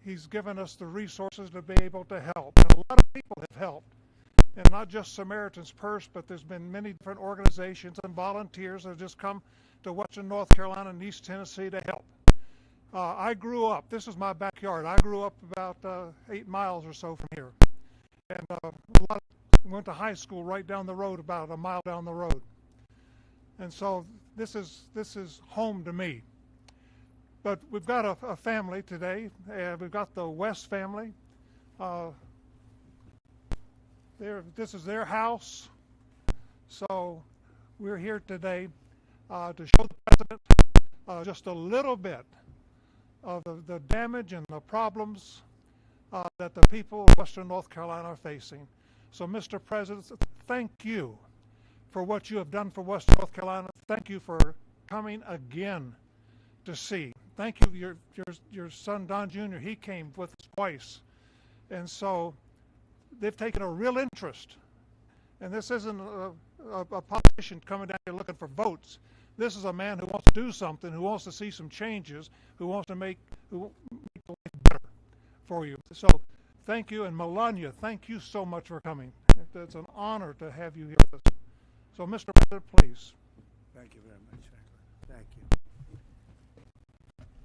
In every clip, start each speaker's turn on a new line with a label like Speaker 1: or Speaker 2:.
Speaker 1: he's given us the resources to be able to help. And a lot of people have helped, and not just Samaritan's Purse, but there's been many different organizations and volunteers that have just come to Western North Carolina and East Tennessee to help. I grew up, this is my backyard, I grew up about 8 miles or so from here. And went to high school right down the road, about a mile down the road. And so this is home to me. But we've got a family today. We've got the West family. This is their house. So we're here today to show the President just a little bit of the damage and the problems that the people of Western North Carolina are facing. So, Mr. President, thank you for what you have done for Western North Carolina. Thank you for coming again to see. Thank you, your son Don Jr., he came with us twice. And so they've taken a real interest. And this isn't a politician coming down here looking for votes. This is a man who wants to do something, who wants to see some changes, who wants to make the life better for you. So thank you. And Melania, thank you so much for coming. It's an honor to have you here with us. So, Mr. President, please.
Speaker 2: Thank you very much, Franklin. Thank you.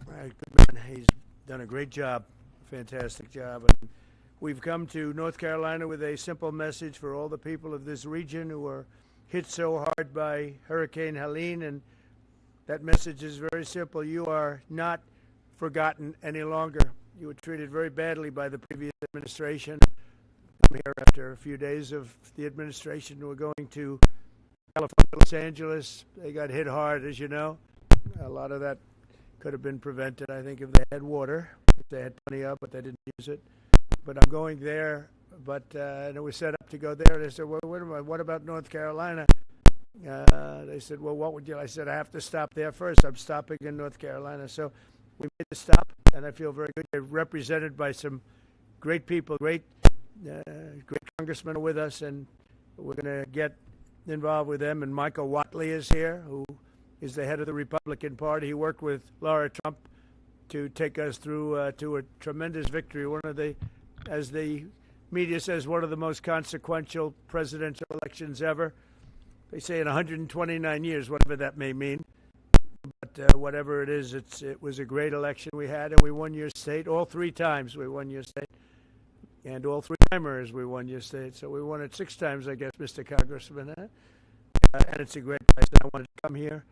Speaker 2: All right, good man. He's done a great job, fantastic job. And we've come to North Carolina with a simple message for all the people of this region who are hit so hard by Hurricane Helene, and that message is very simple. You are not forgotten any longer. You were treated very badly by the previous administration. I'm here after a few days of the administration. We're going to California, Los Angeles. They got hit hard, as you know. A lot of that could have been prevented, I think, if they had water, if they had plenty of, but they didn't use it. But I'm going there. But and it was set up to go there. They said, well, wait a minute, what about North Carolina? They said, well, what would you? I said, I have to stop there first. I'm stopping in North Carolina. So we made the stop, and I feel very good. They're represented by some great people, great congressmen are with us, and we're going to get involved with them. And Michael Watley is here, who is the head of the Republican Party. He worked with Laura Trump to take us through to a tremendous victory. One of the, as the media says, one of the most consequential presidential elections ever. They say in 129 years, whatever that may mean. But whatever it is, it was a great election we had, and we won your state. All 3 times we won your state. And all 3 primaries we won your state. So we won it 6 times, I guess, Mr. Congressman. And it's a great place. I wanted to come here.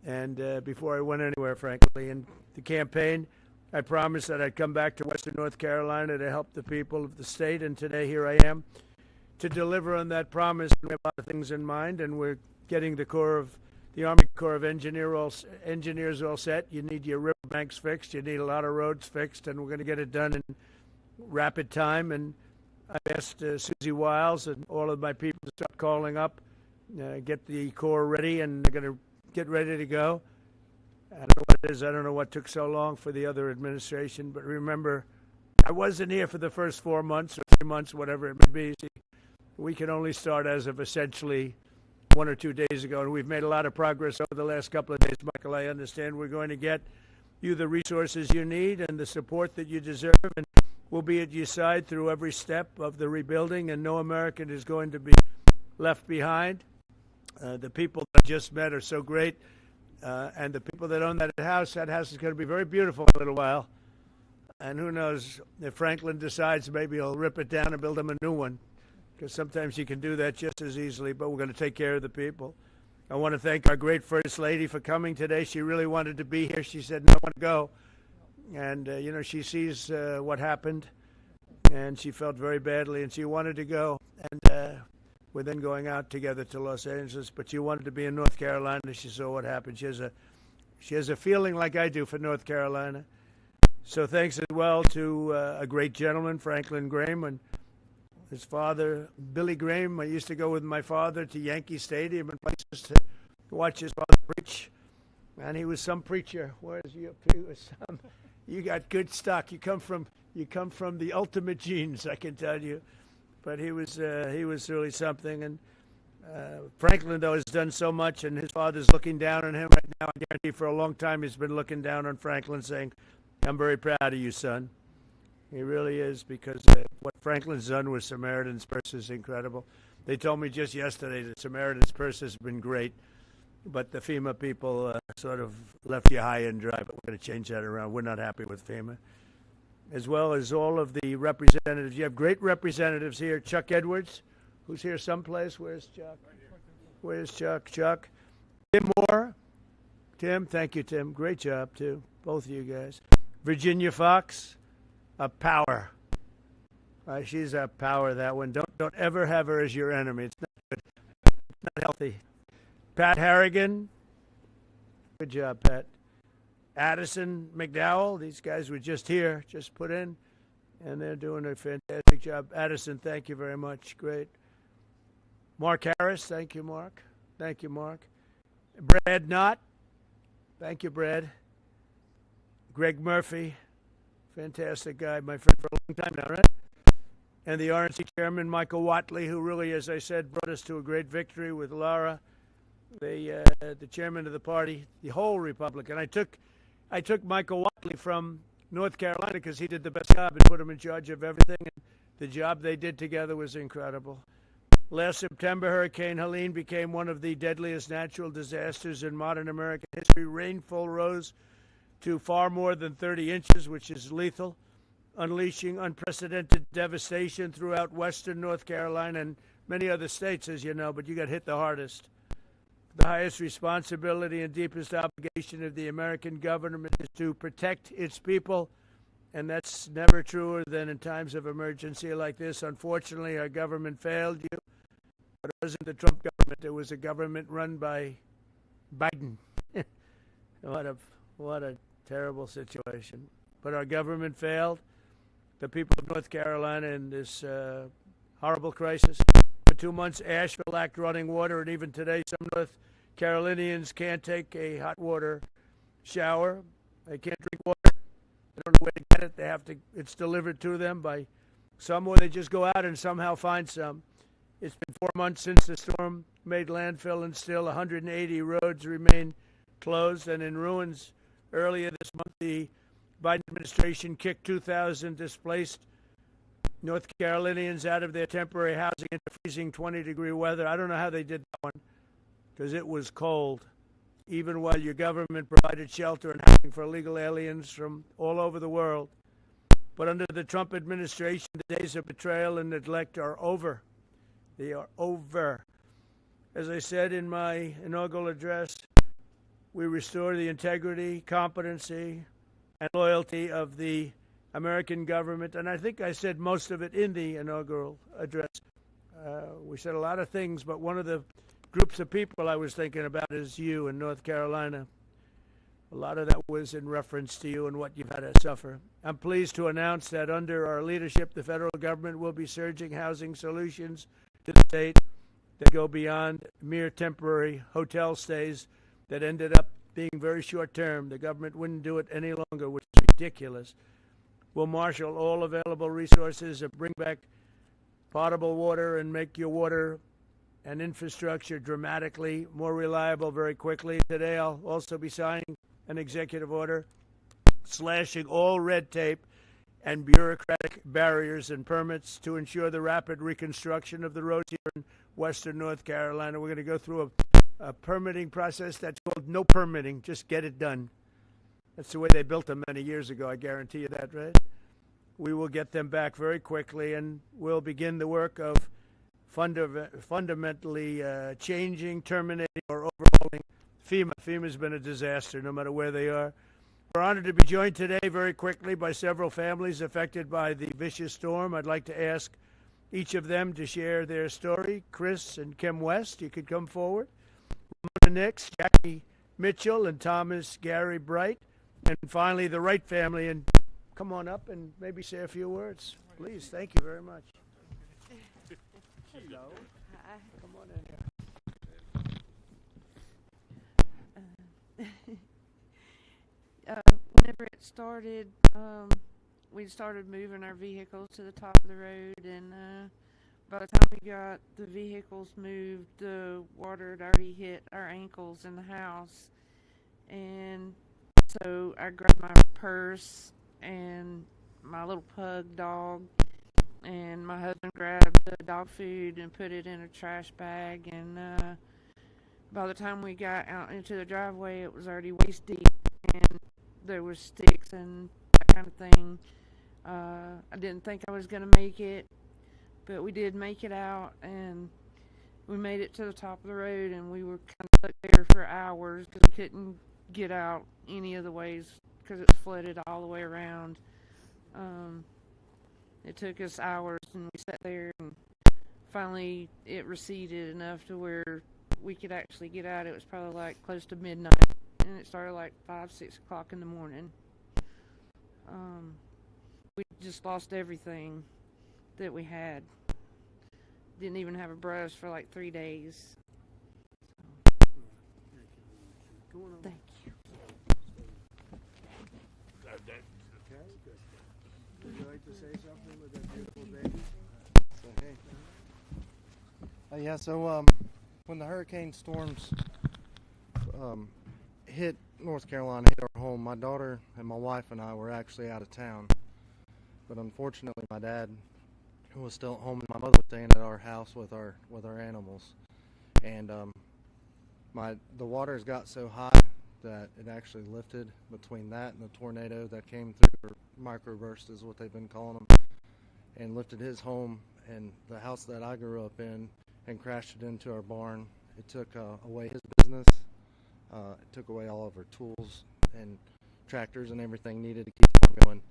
Speaker 2: And before I went anywhere, frankly, in the campaign, I promised that I'd come back to Western North Carolina to help the people of the state, and today here I am to deliver on that promise. We have a lot of things in mind, and we're getting the Army Corps of Engineers all set. You need your riverbanks fixed. You need a lot of roads fixed, and we're going to get it done in rapid time. And I've asked Susie Wiles and all of my people to start calling up, get the Corps ready, and they're going to get ready to go. I don't know what it is. I don't know what took so long for the other administration. But remember, I wasn't here for the first 4 months or 3 months, whatever it may be. See, we can only start as of essentially 1 or 2 days ago. And we've made a lot of progress over the last couple of days. Michael, I understand we're going to get you the resources you need and the support that you deserve. And we'll be at your side through every step of the rebuilding. And no American is going to be left behind. The people that I just met are so great. And the people that own that house is going to be very beautiful in a little while. And who knows, if Franklin decides, maybe he'll rip it down and build him a new one. Because sometimes you can do that just as easily, but we're going to take care of the people. I want to thank our great First Lady for coming today. She really wanted to be here. She said, no, I want to go. And, she sees what happened, and she felt very badly, and she wanted to go. And we're then going out together to Los Angeles, but she wanted to be in North Carolina. She saw what happened. She has a feeling like I do for North Carolina. So thanks as well to a great gentleman, Franklin Graham, and his father, Billy Graham. I used to go with my father to Yankee Stadium and places to watch his father preach. And he was some preacher. You got good stock. You come from the ultimate genes, I can tell you. But he was really something. And Franklin, though, has done so much, and his father's looking down on him right now. I guarantee for a long time he's been looking down on Franklin, saying, I'm very proud of you, son. He really is, because what Franklin's done with Samaritan's Purse is incredible. They told me just yesterday that Samaritan's Purse has been great, but the FEMA people sort of left you high and dry, but we're going to change that around. We're not happy with FEMA. As well as all of the representatives. You have great representatives here. Chuck Edwards, who's here someplace. Where's Chuck? Where's Chuck? Chuck. Tim Moore. Tim, thank you, Tim. Great job, too. Both of you guys. Virginia Fox, a power. She's a power, that one. Don't ever have her as your enemy. It's not good. It's not healthy. Pat Harrigan. Good job, Pat. Addison McDowell. These guys were just here, just put in, and they're doing a fantastic job. Addison, thank you very much. Great. Mark Harris. Thank you, Mark. Thank you, Mark. Brad Knott. Thank you, Brad. Greg Murphy. Fantastic guy, my friend for a long time now, right? And the RNC chairman, Michael Watley, who really, as I said, brought us to a great victory with Laura, the chairman of the party, the whole Republican. I took Michael Watley from North Carolina because he did the best job and put him in charge of everything. And the job they did together was incredible. Last September, Hurricane Helene became one of the deadliest natural disasters in modern American history. Rainfall rose to far more than 30 inches, which is lethal, unleashing unprecedented devastation throughout western North Carolina and many other states, as you know, but you got hit the hardest. The highest responsibility and deepest obligation of the American government is to protect its people, and that's never truer than in times of emergency like this. Unfortunately, our government failed you, but it wasn't the Trump government. It was a government run by Biden. What a terrible situation. But our government failed the people of North Carolina in this horrible crisis. For 2 months, Asheville lacked running water, and even today, some North Carolinians can't take a hot water shower. They can't drink water. They don't know where to get it. They have to. It's delivered to them by some, or they just go out and somehow find some. It's been 4 months since the storm made landfill, and still 180 roads remain closed and in ruins. Earlier this month, the Biden administration kicked 2,000 displaced North Carolinians out of their temporary housing into freezing 20-degree weather. I don't know how they did that one, because it was cold, even while your government provided shelter and housing for illegal aliens from all over the world. But under the Trump administration, the days of betrayal and neglect are over. They are over. As I said in my inaugural address, we restore the integrity, competency, and loyalty of the American government. And I think I said most of it in the inaugural address. We said a lot of things, but one of the groups of people I was thinking about is you in North Carolina. A lot of that was in reference to you and what you've had to suffer. I'm pleased to announce that under our leadership, the federal government will be surging housing solutions to the state that go beyond mere temporary hotel stays that ended up being very short-term. The government wouldn't do it any longer, which is ridiculous. We'll marshal all available resources and bring back potable water and make your water and infrastructure dramatically more reliable very quickly. Today, I'll also be signing an executive order slashing all red tape and bureaucratic barriers and permits to ensure the rapid reconstruction of the roads here in western North Carolina. We're going to go through a permitting process that's called no permitting, just get it done. That's the way they built them many years ago, I guarantee you that, right? We will get them back very quickly, and we'll begin the work of fundamentally changing, terminating, or overhauling FEMA. FEMA's been a disaster, no matter where they are. We're honored to be joined today very quickly by several families affected by the vicious storm. I'd like to ask each of them to share their story. Chris and Kim West, you could come forward. Ramona Nix, Jackie Mitchell, and Thomas Gary Bright. And finally, the Wright family. And come on up and maybe say a few words. Please, thank you very much. Hello.
Speaker 3: Hi.
Speaker 2: Come on in here.
Speaker 3: Whenever it started, we started moving our vehicles to the top of the road, and by the time we got the vehicles moved, the water had already hit our ankles in the house. And so I grabbed my purse and my little pug dog, and my husband grabbed the dog food and put it in a trash bag, and by the time we got out into the driveway, it was already waist deep, and there was sticks and that kind of thing. I didn't think I was going to make it, but we did make it out, and we made it to the top of the road, and we were kind of stuck there for hours because we couldn't get out any of the ways because it was flooded all the way around. It took us hours, and we sat there, and finally it receded enough to where we could actually get out. It was probably like close to midnight, and it started like 5, 6 o'clock in the morning. We just lost everything that we had. Didn't even have a brush for like 3 days. Thank you.
Speaker 2: Okay, good. Would you like to say something with that beautiful baby?
Speaker 4: Yeah, so when the hurricane storms hit North Carolina, hit our home, my daughter and my wife and I were actually out of town. But unfortunately, my dad was still at home, and my mother was staying at our house with our animals. And the waters got so high that it actually lifted between that and the tornado that came through, or microburst is what they've been calling them, and lifted his home and the house that I grew up in and crashed it into our barn. It took away his business. It took away all of our tools and tractors and everything needed to keep on going.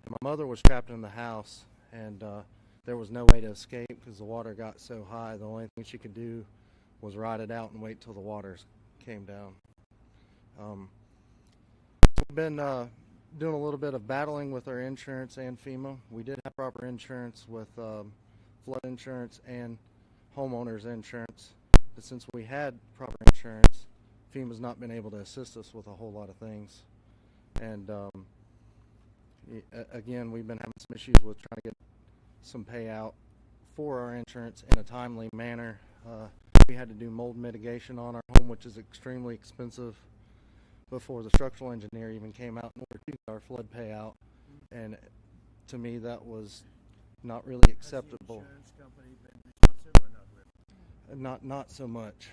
Speaker 4: And my mother was trapped in the house, and there was no way to escape because the water got so high. The only thing she could do was ride it out and wait till the waters came down. We've been doing a little bit of battling with our insurance and FEMA. We did have proper insurance with flood insurance and homeowners insurance, but since we had proper insurance, FEMA's not been able to assist us with a whole lot of things. And again, we've been having some issues with trying to get some payout for our insurance in a timely manner. We had to do mold mitigation on our home, which is extremely expensive, before the structural engineer even came out in order to get our flood payout. And to me, that was not really acceptable.
Speaker 2: Has the insurance company been responsive or not really?
Speaker 4: Not so much.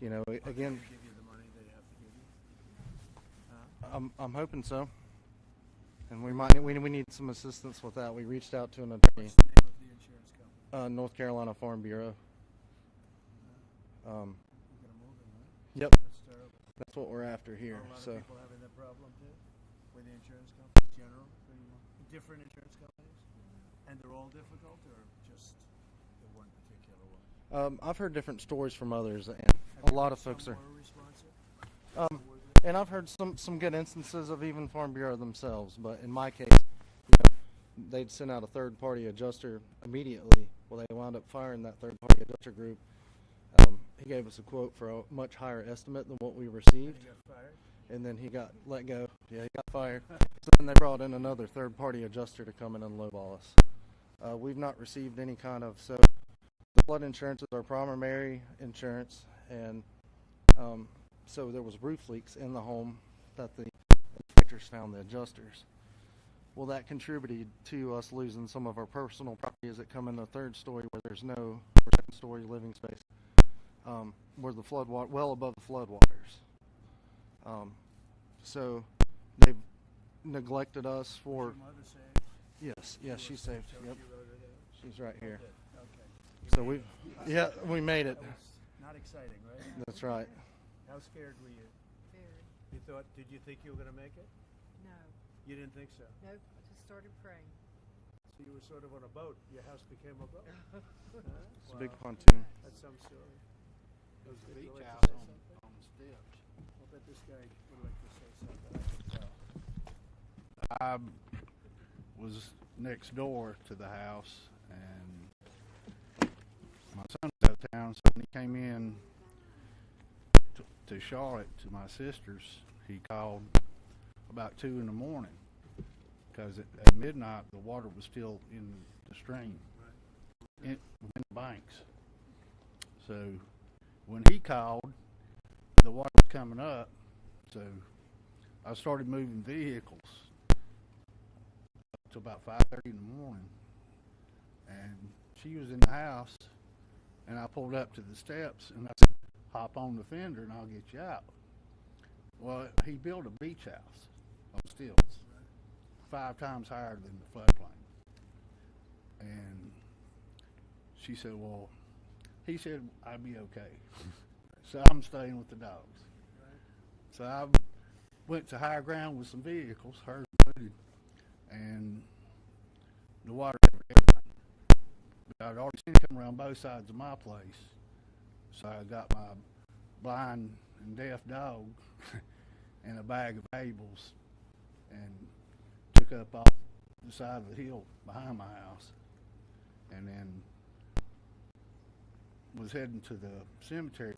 Speaker 4: You know, again,
Speaker 2: They give you the money they have to give you?
Speaker 4: I'm hoping so. And we need some assistance with that. We reached out to an attorney.
Speaker 2: What's the name of the insurance company?
Speaker 4: North Carolina Farm Bureau.
Speaker 2: You're going to move it, right?
Speaker 4: Yep,
Speaker 2: That's terrible.
Speaker 4: that's what we're after here.
Speaker 2: Are a lot
Speaker 4: So
Speaker 2: of people having that problem too? With the insurance companies, general? Different insurance companies? And they're all difficult, or just the one particular one?
Speaker 4: I've heard different stories from others, and
Speaker 2: Have
Speaker 4: a
Speaker 2: you
Speaker 4: lot
Speaker 2: heard
Speaker 4: of folks
Speaker 2: some
Speaker 4: are.
Speaker 2: were responsive?
Speaker 4: And I've heard some good instances of even Farm Bureau themselves, but in my case, you know, they'd sent out a third-party adjuster immediately. Well, they wound up firing that third-party adjuster group. He gave us a quote for a much higher estimate than what we
Speaker 2: And
Speaker 4: received,
Speaker 2: he got fired?
Speaker 4: and then he got let go. Yeah, he got fired. So then they brought in another third-party adjuster to come in and lowball us. We've not received any kind of, so the flood insurance is our primary insurance, and so there was roof leaks in the home that the inspectors found, the adjusters. Well, that contributed to us losing some of our personal properties that come in the third story where there's no second story living space, where the flood water, well above the flood waters. So they've neglected us for.
Speaker 2: Is your mother saved?
Speaker 4: Yes, she's safe.
Speaker 2: So
Speaker 4: Yep,
Speaker 2: she wrote it out?
Speaker 4: she's right here.
Speaker 2: Good, okay.
Speaker 4: So we made it.
Speaker 2: That was not exciting, right?
Speaker 4: That's right.
Speaker 2: How scared were you?
Speaker 5: Very.
Speaker 2: Did you think you were going to make it?
Speaker 5: No.
Speaker 2: You didn't think so?
Speaker 5: Nope. I just started praying.
Speaker 2: So you were sort of on a boat. Your house became a boat.
Speaker 4: It's a big
Speaker 2: Wow.
Speaker 4: pontoon.
Speaker 2: That's some story.
Speaker 6: It was a
Speaker 2: Would you
Speaker 6: beach
Speaker 2: like to
Speaker 6: house
Speaker 2: say
Speaker 6: on
Speaker 2: something?
Speaker 6: the steps.
Speaker 2: I'll bet this guy would like to say something. I can tell.
Speaker 6: I was next door to the house, and my son's out of town, so when he came in to Charlotte to my sister's, he called about 2 in the morning because at midnight the water was still in the stream, in the banks. So when he called, the water was coming up, so I started moving vehicles till about 5:30 in the morning, and she was in the house, and I pulled up to the steps, and I said, hop on the fender and I'll get you out. Well, he built a beach house on stilts, 5 times higher than the floodplain. And she said, well, he said I'd be okay. So I'm staying with the dogs. So I went to higher ground with some vehicles, hers included, and the water covered everything. But I'd already seen it come around both sides of my place. So I got my blind and deaf dog and a bag of valuables and took up off the side of the hill behind my house, and then was heading to the cemetery